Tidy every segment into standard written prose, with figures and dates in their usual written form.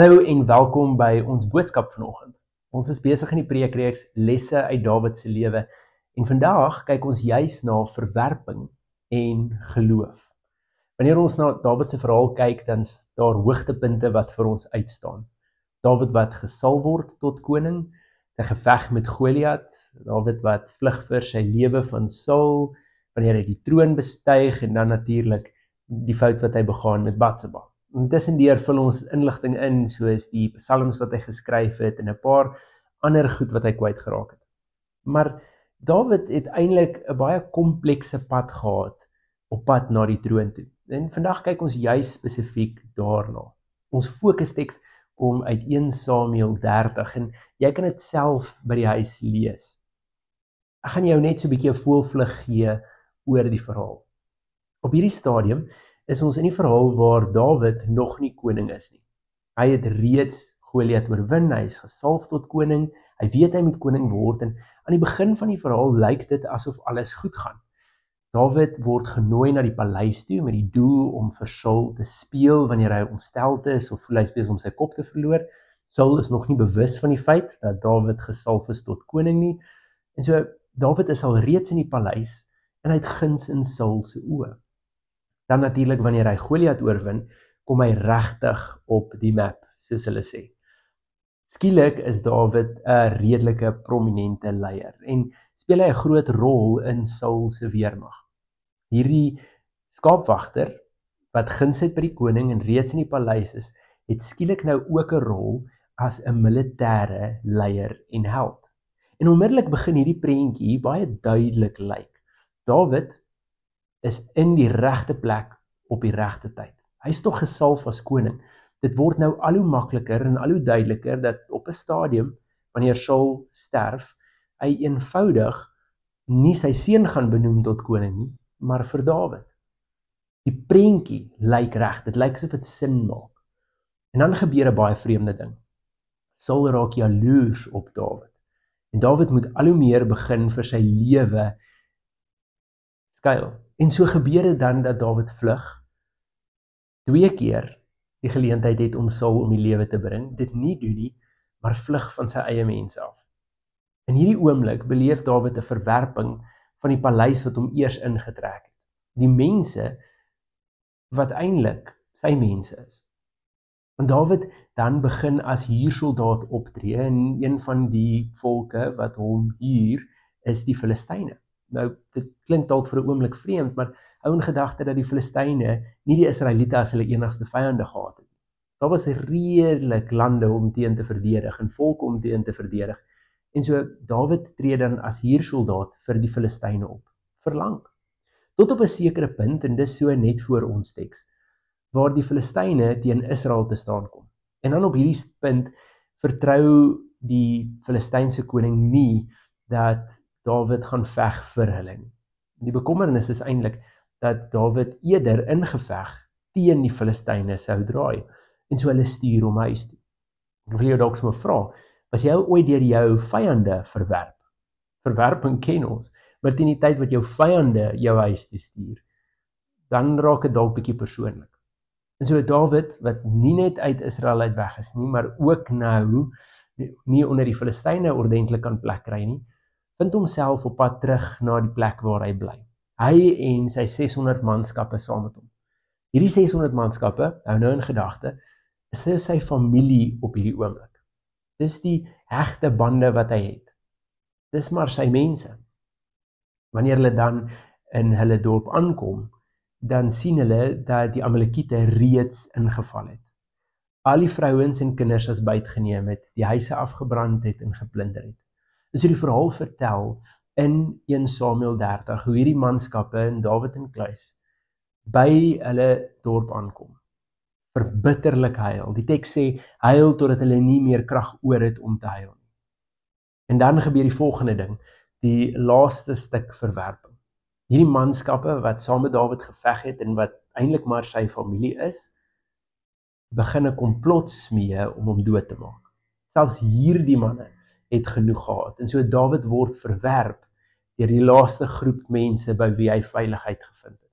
Hallo en welkom by ons boodskap vanoggend. Ons is besig in die preekreeks Lesse uit Dawid se lewe en vandag kyk ons juis na verwerping en geloof. Wanneer ons na Dawid se verhaal kyk, dan is daar hoogtepunte wat vir ons uitstaan. Dawid wat gesalf word tot koning, sy geveg met Goliat, Dawid wat vlug vir sy lewe van Saul, wanneer hy die troon bestyg en dan natuurlik die fout wat hy begaan met Batseba. Tussendeur vul ons inligting in, soos die psalms wat hy geskryf het en 'n paar ander goed wat hy kwyt geraak het. Maar Dawid het eintlik 'n baie komplekse pad gehad op pad na die troon toe. En vandag kyk ons juis spesifiek daarna. Ons fokusteks kom uit 1 Samuel 30 en jy kan dit self by die huis lees. Ek gaan jou net so 'n bietjie 'n voorvlug gee oor die verhaal. Op hierdie stadium is ons in die verhaal waar Dawid nog nie koning is nie. Hy het reeds Goliat oorwin, hy is gesalf tot koning, hy weet hy moet koning word en aan die begin van die verhaal lyk dit asof alles goed gaan. Dawid word genooi na die paleis toe met die doel om vir Saul te speel wanneer hy ontsteld is of voel hy besig om sy kop te verloor. Saul is nog nie bewus van die feit dat Dawid gesalf is tot koning nie. En so Dawid is al reeds in die paleis en hy het guns in Saul se oë. Dan natuurlik wanneer hy Goliat oorwin, kom hy regtig op die map, soos hulle sê. Skielik is Dawid 'n redelike prominente leier en speel hy 'n groot rol in Saul se weermag. Hierdie skaapwagter wat guns het by die koning en reeds in die paleis is, het skielik nou ook 'n rol as 'n militêre leier en held. En onmiddellik begin hierdie prentjie baie duidelik lyk. Dawid is in die regte plek op die regte tyd. Hy is tog gesalf as koning. Dit word nou al hoe makliker en al hoe duideliker dat op 'n stadium, wanneer Saul sterf, hy eenvoudig nie sy seun gaan benoem tot koning nie, maar vir Dawid. Die prentjie lyk reg, dit lyk asof dit sin maak. En dan gebeur 'n baie vreemde ding. Saul raak jaloers op Dawid. En Dawid moet al hoe meer begin vir sy lewe skuil. En so gebeur dit dan dat Dawid vlug, 2 keer die geleentheid het om Saul om die lewe te bring, dit nie doen nie, maar vlug van sy eie mense af. In hierdie oomblik beleef Dawid 'n verwerping van die paleis wat hom eers ingetrek het. Die mense wat eintlik sy mense is. En Dawid dan begin as huursoldaat optree en een van die volke wat hom huur is die Filistyne. Nou, dit klink dalk vir 'n oomblik vreemd, maar hou in gedagte dat die Filistyne nie die Israeliete as hulle enigste vyande gehad het. Daar was redelik lande om teen te verdedig en volke om teen te verdedig. En so Dawid tree dan as huursoldaat vir die Filistyne op, vir lank. Tot op 'n sekere punt, en dis so net voor ons teks, waar die Filistyne teen Israel te staan kom. En dan op hierdie punt vertrou die Filistynse koning nie dat Dawid gaan veg vir hulle nie. Die bekommernis is eintlik dat Dawid eerder in geveg teen die Filistyne sou draai, en so hulle stuur hom huis toe. Ek wil jou dalk sommer vra, was jy ooit deur jou vyande verwerp? Verwerping ken ons, maar teen die tyd wat jou vyande jou huis toe stuur, dan raak dit dalk bietjie persoonlik. En so Dawid, wat nie net uit Israel uit weg is nie, maar ook nou nie onder die Filistyne ordentlik kan plek kry nie, vind homself op pad terug na die plek waar hy bly. Hy en sy 600 manskappe saam met hom. Hierdie 600 manskappe, hou nou in gedagte, is sy familie op hierdie oomblik. Dis die hegte bande wat hy het. Dis maar sy mense. Wanneer hulle dan in hulle dorp aankom, dan sien hulle dat die Amalekiete reeds ingeval het. Al die vrouens en kinders as byt geneem het, die huise afgebrand het en geplunder het. So die verhaal vertel in 1 Samuel 30 hoe hierdie manskappe in Dawid en Kluis by hulle dorp aankom. Verbitterlik huil. Die teks sê huil totdat hulle nie meer krag oor het om te huil nie. En dan gebeur die volgende ding, die laaste stuk verwerping. Hierdie manskappe wat saam met Dawid geveg het en wat eintlik maar sy familie is, begin 'n komplot smee om hom dood te maak. Selfs hierdie manne het genoeg gehad. En so Dawid word verwerp deur die laaste groep mense by wie hy veiligheid gevind het.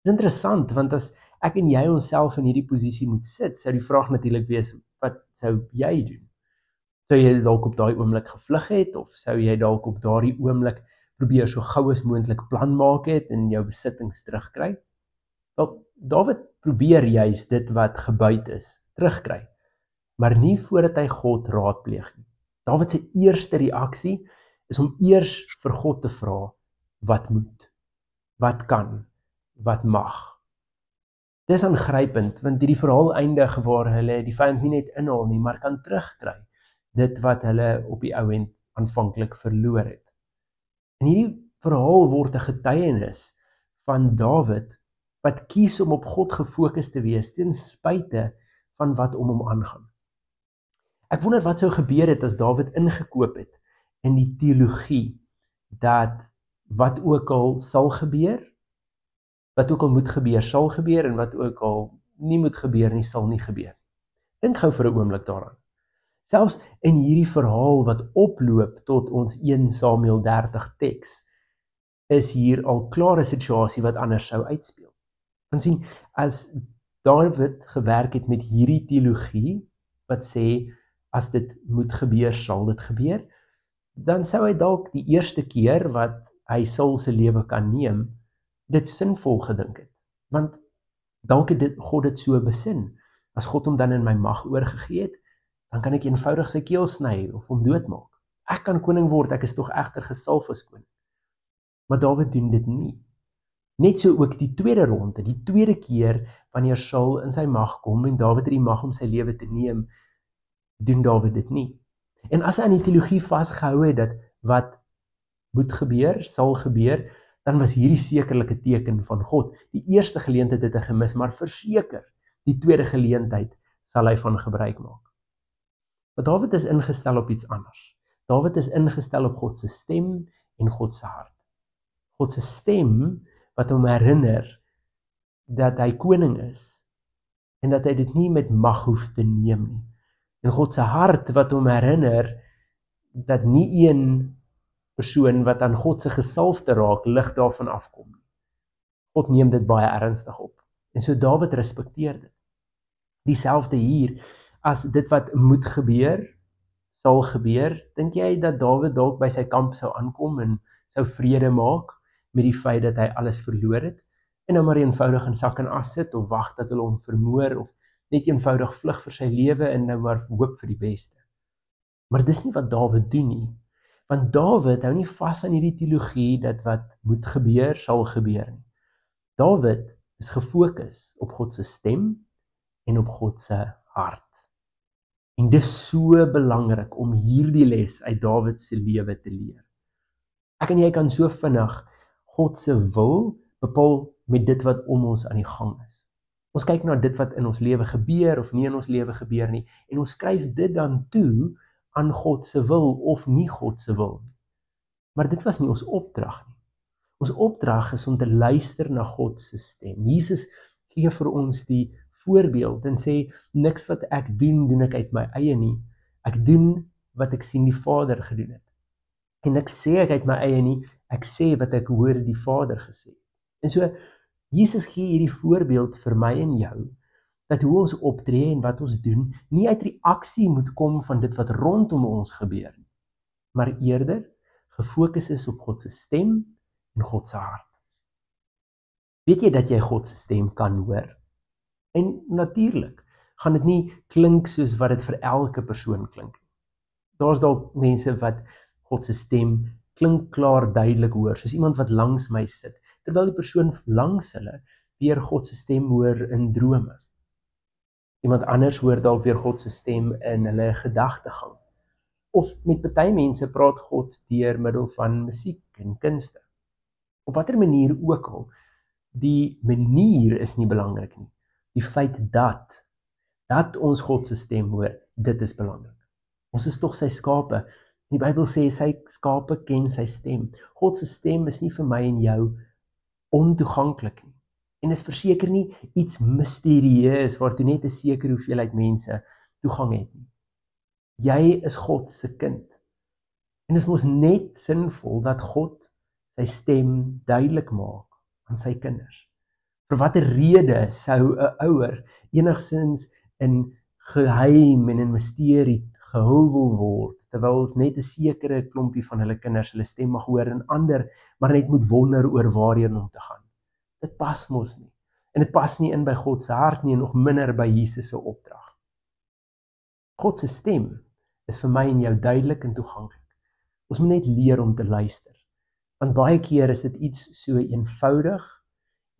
Dit is interessant, want as ek en jy onsself in hierdie posisie moet sit, sou die vraag natuurlik wees, wat sou jy doen? Sou jy dalk op daai oomblik gevlug het, of sou jy dalk op daardie oomblik probeer so gou as moontlik plan maak het en jou besittings terugkry? Wel, Dawid probeer juis dit wat gebuit is, terugkry, maar nie voordat hy God raadpleeg nie. Dawid se eerste reaksie is om eers vir God te vra, wat moet, wat kan, wat mag. Dis aangrypend, want hierdie verhaal eindig waar hulle die vyand nie net inhaal nie, maar kan terugkry, dit wat hulle op die ou end aanvanklik verloor het. En hierdie verhaal word 'n getuienis van Dawid, wat kies om op God gefokus te wees, ten spyte van wat om hom aangaan. Ek wonder wat sou gebeur het as Dawid ingekoop het in die teologie, dat wat ook al sal gebeur, wat ook al moet gebeur, sal gebeur, en wat ook al nie moet gebeur nie, sal nie gebeur. Dink gou vir 'n oomblik daaraan. Selfs in hierdie verhaal wat oploop tot ons 1 Samuel 30 teks, is hier al klare situasie wat anders sou uitspeel. Want sien, as Dawid gewerk het met hierdie teologie, wat sê, as dit moet gebeur, sal dit gebeur, dan sou hy dalk die eerste keer wat hy Saul se lewe kan neem, dit sinvol gedink het. Want dalk het God dit so besin. As God hom dan in my mag oorgegee het, dan kan ek eenvoudig sy keel sny of hom doodmaak. Ek kan koning word, ek is tog egter gesalf as koning. Maar Dawid doen dit nie. Net so ook die tweede ronde, die tweede keer wanneer Saul in sy mag kom en Dawid het die mag om sy lewe te neem, doen Dawid dit nie. En as hy aan die teologie vasgehou het dat wat moet gebeur, sal gebeur, dan was hierdie sekerlik 'n teken van God. Die eerste geleentheid het hy gemis, maar verseker, die tweede geleentheid sal hy van gebruik maak. Maar Dawid is ingestel op iets anders. Dawid is ingestel op God se stem en God se hart. God se stem wat hom herinner dat hy koning is en dat hy dit nie met mag hoef te neem nie. En God se hart wat hom herinner dat nie een persoon wat aan God se gesalfde raak, lig daarvan afkom. God neem dit baie ernstig op. En so Dawid respekteer dit. Dieselfde hier, as dit wat moet gebeur, sal gebeur, dink jy dat Dawid dalk by sy kamp sou aankom en sou vrede maak met die feit dat hy alles verloor het, en nou maar eenvoudig in sak en as sit, of wag dat hulle hom vermoor, of net eenvoudig vlug vir sy lewe en nou maar hoop vir die beste. Maar dis nie wat Dawid doen nie, want Dawid hou nie vas aan hierdie teologie dat wat moet gebeur, sal gebeur nie. Dawid is gefokus op God se stem en op God se hart. En dis so belangrik om hierdie les uit Dawid se lewe te leer. Ek en jy kan so vinnig God se wil bepaal met dit wat om ons aan die gang is. Ons kyk na dit wat in ons lewe gebeur of nie in ons lewe gebeur nie, en ons skryf dit dan toe aan God se wil of nie God se wil nie. Maar dit was nie ons opdrag nie. Ons opdrag is om te luister na God se stem. Jesus gee vir ons die voorbeeld en sê, niks wat ek doen, doen ek uit my eie nie. Ek doen wat ek sien die Vader gedoen het. En ek sê ek uit my eie nie, ek sê wat ek hoor die Vader gesê. En so, Jesus gee hierdie voorbeeld vir my en jou, dat hoe ons optree en wat ons doen, nie uit reaksie moet kom van dit wat rondom ons gebeur nie, maar eerder gefokus is op God se stem en God se hart. Weet jy dat jy God se stem kan hoor? En natuurlik, gaan dit nie klink soos wat dit vir elke persoon klink. Daar's dalk mense wat God se stem klink klaar duidelik hoor, soos iemand wat langs my sit, terwyl die persoon langs hulle weer God se stem hoor in drome. Iemand anders hoor dalk weer God se stem in hulle gedagtegang. Of met party mense praat God deur middel van musiek en kunste. Op watter manier ook al, die manier is nie belangrik nie. Die feit dat ons God se stem hoor, dit is belangrik. Ons is tog sy skape. Die Bybel sê sy skape ken sy stem. God se stem is nie vir my en jou ontoeganklik nie. En is verseker nie iets misterieus waartoe net 'n sekere hoeveelheid mense toegang het nie. Jy is God se kind. En dit is mos net sinvol dat God sy stem duidelik maak aan sy kinders. Vir watter rede sou 'n ouer enigstens in geheim en in misterie gehul wil word, terwyl net 'n sekere klompie van hulle kinders hulle stem mag hoor en ander maar net moet wonder oor waarheen om te gaan. Dit pas mos nie. En dit pas nie in by God se hart nie en nog minder by Jesus se opdrag. God se stem is vir my en jou duidelik en toeganklik. Ons moet net leer om te luister. Want baie keer is dit iets so eenvoudig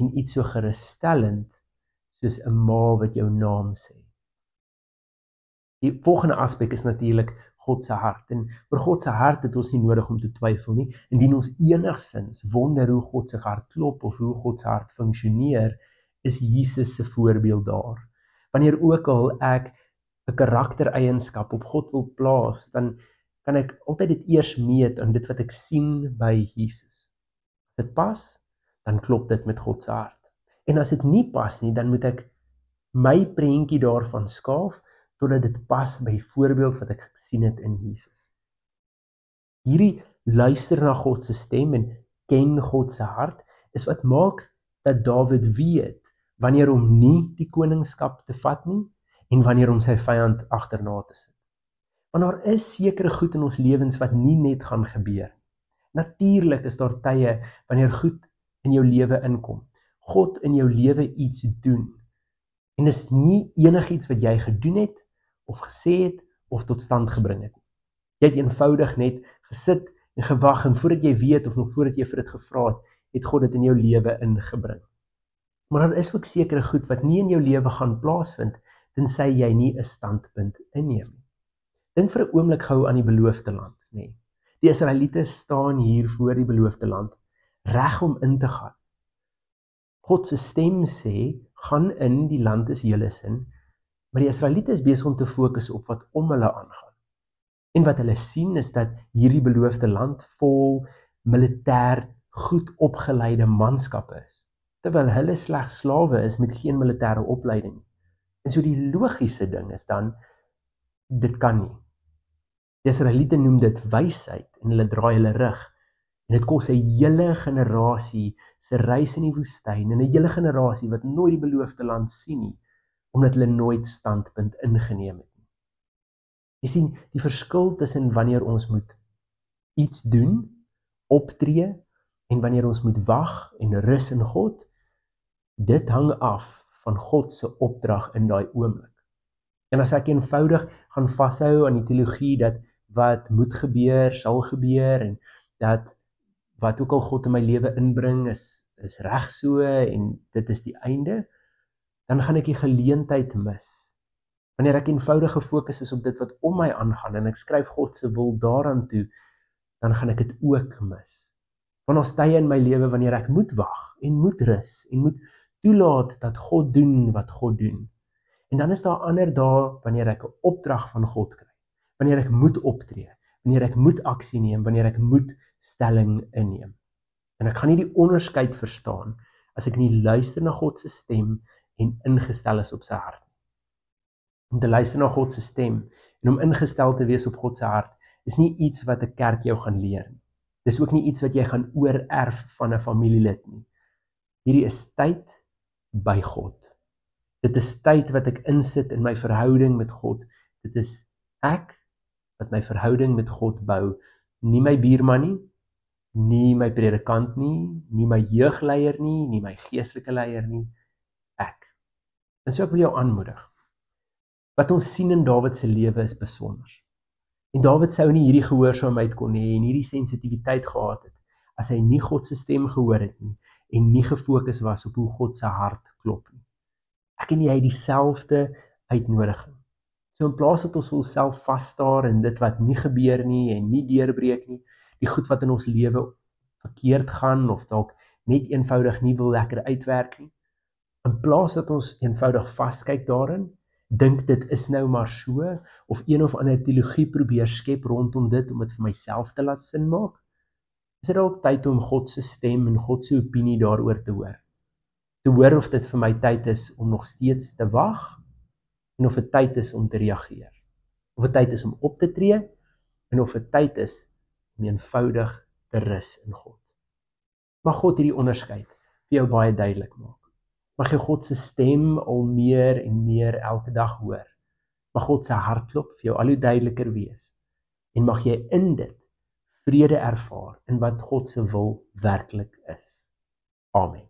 en iets so gerusstellend soos 'n ma wat jou naam sê. Die volgende aspek is natuurlik God se hart. En oor God se hart het ons nie nodig om te twyfel nie. Indien ons enigsins wonder hoe God se hart klop of hoe God se hart funksioneer, is Jesus se voorbeeld daar. Wanneer ook al ek 'n karaktereienskap op God wil plaas, dan kan ek altyd dit eers meet aan dit wat ek sien by Jesus. As dit pas, dan klop dit met God se hart. En as dit nie pas nie, dan moet ek my prentjie daarvan skaaf totdat dit pas by die voorbeeld wat ek gesien het in Jesus. Hierdie luister na God se stem en ken God se hart is wat maak dat Dawid weet wanneer om nie die koningskap te vat nie en wanneer om sy vyand agterna te sit. Want daar is sekere goed in ons lewens wat nie net gaan gebeur. Natuurlik is daar tye wanneer goed in jou lewe inkom. God in jou lewe iets doen. En dis nie enigiets wat jy gedoen het of gesê het of tot stand gebring het. Jy het eenvoudig net gesit en gewag en voordat jy weet of nog voordat jy vir dit gevra het God dit in jou lewe ingebring. Maar daar is ook sekere goed wat nie in jou lewe gaan plaasvind tensy jy nie 'n standpunt inneem nie. Dink vir 'n oomblik gou aan die beloofde land, nê. Die Israeliete staan hier voor die beloofde land, reg om in te gaan. God se stem sê, gaan in, die land is julle sin, maar die Israeliete is besig om te fokus op wat om hulle aangaan. En wat hulle sien is dat hierdie beloofde land vol militêr goed opgeleide manskappe is, terwyl hulle slegs slawe is met geen militêre opleiding. En so die logiese ding is dan, dit kan nie. Die Israeliete noem dit wysheid en hulle draai hulle rug. En dit kos 'n hele generasie se reis in die woestyn en 'n hele generasie wat nooit die beloofde land sien nie, omdat hulle nooit standpunt ingeneem het nie. Jy sien, die verskil tussen wanneer ons moet iets doen, optree, en wanneer ons moet wag en rus in God, dit hang af van God se opdrag in daai oomblik. En as ek eenvoudig gaan vashou aan die teologie dat wat moet gebeur, sal gebeur, en dat wat ook al God in my lewe inbring is reg so, en dit is die einde, dan gaan ek die geleentheid mis. Wanneer ek eenvoudig gefokus is op dit wat om my aangaan, en ek skryf God se wil daaraan toe, dan gaan ek dit ook mis. Want daar's tye in my lewe wanneer ek moet wag, en moet rus, en moet toelaat dat God doen wat God doen. En dan is daar ander dae wanneer ek 'n opdrag van God kry, wanneer ek moet optree, wanneer ek moet aksie neem, wanneer ek moet stelling inneem. En ek gaan nie die onderskeid verstaan as ek nie luister na God se stem en ingestel is op sy hart. Om te luister na God se stem en om ingestel te wees op God se hart is nie iets wat 'n kerk jou gaan leer nie. Dis ook nie iets wat jy gaan oorerf van 'n familielid nie. Hierdie is tyd by God. Dit is tyd wat ek insit in my verhouding met God. Dit is ek wat my verhouding met God bou. Nie my buurman nie, nie my predikant nie, nie my jeugleier nie, nie my geestelike leier nie, ek. En so ek wil jou aanmoedig. Wat ons sien in Dawid se lewe is besonder. En Dawid sou nie hierdie gehoorsaamheid kon hê en hierdie sensitiwiteit gehad het as hy nie God se stem gehoor het nie en nie gefokus was op hoe God se hart klop nie. Ek en jy het dieselfde uitnodiging. So in plaas dat ons onsself vasstaar in dit wat nie gebeur nie en nie deurbreek nie, die goed wat in ons lewe verkeerd gaan of dalk net eenvoudig nie wil lekker uitwerk nie, in plaas dat ons eenvoudig vaskyk daarin, dink dit is nou maar so, of een of ander teologie probeer skep rondom dit om dit vir myself te laat sin maak, is dit dalk tyd om God se stem en God se opinie daaroor te hoor. Te hoor of dit vir my tyd is om nog steeds te wag, en of dit tyd is om te reageer. Of dit tyd is om op te tree, en of dit tyd is om eenvoudig te rus in God. Mag God hierdie onderskeid vir jou baie duidelik maak. Mag jy God se stem al meer en meer elke dag hoor. Mag God se hartklop vir jou al hoe duideliker wees. En mag jy in dit vrede ervaar in wat God se wil werklik is. Amen.